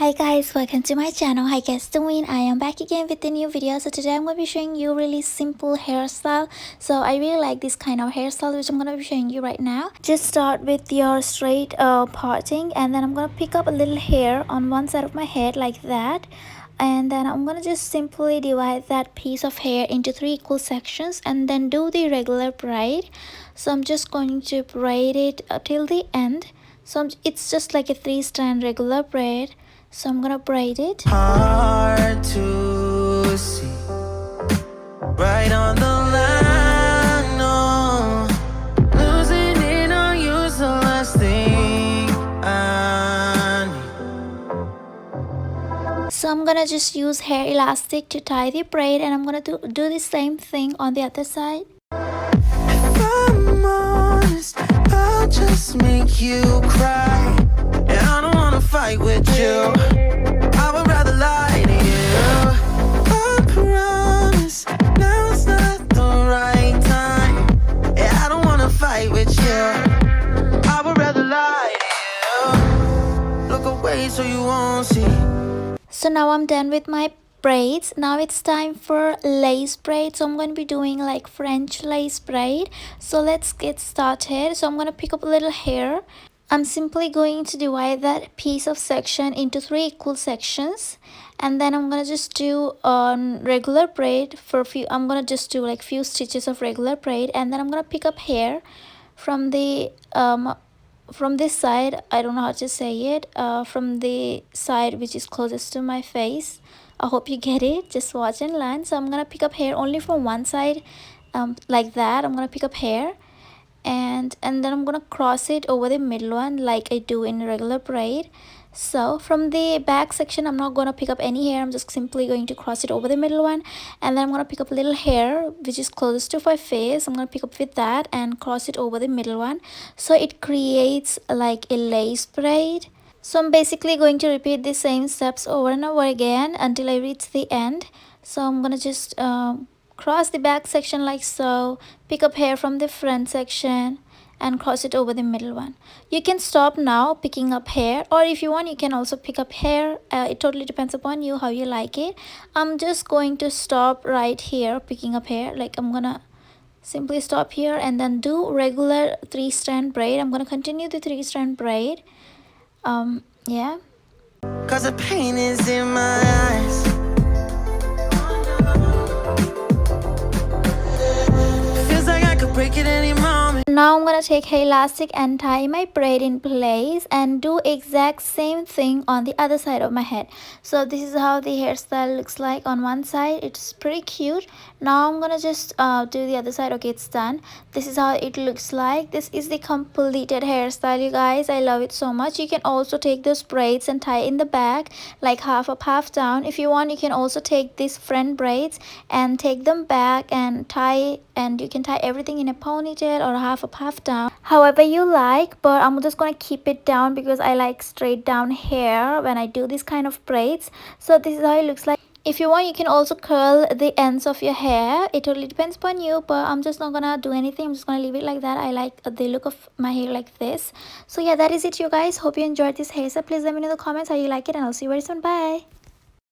Hi guys, welcome to my channel. Hi guys, doing? I am back again with a new video. So today I'm going to be showing you really simple hairstyle. So I really like this kind of hairstyle which I'm going to be showing you right now. Just start with your straight parting, and then I'm going to pick up a little hair on one side of my head like that. And then I'm going to just simply divide that piece of hair into 3 equal sections and then do the regular braid. So I'm just going to braid it till the end. So it's just like a 3-strand regular braid. So I'm gonna braid it. Hard to see, right on the line, no. Losing it on you's the last thing I need. So I'm gonna just use hair elastic to tie the braid, and I'm gonna do the same thing on the other side. If I'm honest, I'll just make you cry. And I don't wanna fight with you, I would rather lie to you. I promise, now's not the right time. Yeah, I don't wanna fight with you, I would rather lie to you. Look away so you won't see. So now I'm done with my braids. Now it's time for lace braid. So I'm going to be doing like French lace braid. So let's get started. So I'm going to pick up a little hair. I'm simply going to divide that piece of section into 3 equal sections, and then I'm gonna just do regular braid for few. I'm gonna just do like few stitches of regular braid, and then I'm gonna pick up hair from the from this side. I don't know how to say it. From the side which is closest to my face. I hope you get it. Just watch and learn. So I'm gonna pick up hair only from one side, like that. I'm gonna pick up hair. And then I'm gonna cross it over the middle one like I do in a regular braid. So from the back section, I'm not gonna pick up any hair. I'm just simply going to cross it over the middle one, and then I'm gonna pick up a little hair which is closest to my face. I'm gonna pick up with that and cross it over the middle one, so it creates like a lace braid. So I'm basically going to repeat the same steps over and over again until I reach the end. So I'm gonna just cross the back section like so, pick up hair from the front section and cross it over the middle one. You can stop now picking up hair, or if you want you can also pick up hair. It totally depends upon you how you like it. I'm just going to stop right here picking up hair. Like I'm gonna simply stop here and then do regular 3-strand braid. I'm gonna continue the 3-strand braid. Yeah, Cause the pain is in my eyes. Feels like I could break it any moment. now I'm gonna take hair elastic and tie my braid in place and do exact same thing on the other side of my head. So this is how the hairstyle looks like on one side. It's pretty cute. Now I'm gonna just do the other side. Okay, it's done. This is how it looks like. This is the completed hairstyle, you guys. I love it so much. You can also take those braids and tie in the back like half up half down. If you want, you can also take these front braids and take them back and tie, and you can tie everything in a ponytail or half up half down, however you like. But I'm just gonna keep it down because I like straight down hair when I do this kind of braids. So this is how it looks like. If you want, you can also curl the ends of your hair. It totally depends upon you, but I'm just not gonna do anything. I'm just gonna leave it like that. I like the look of my hair like this. So yeah, that is it, you guys. Hope you enjoyed this hairstyle. Please let me know in the comments how you like it, and I'll see you very soon. Bye.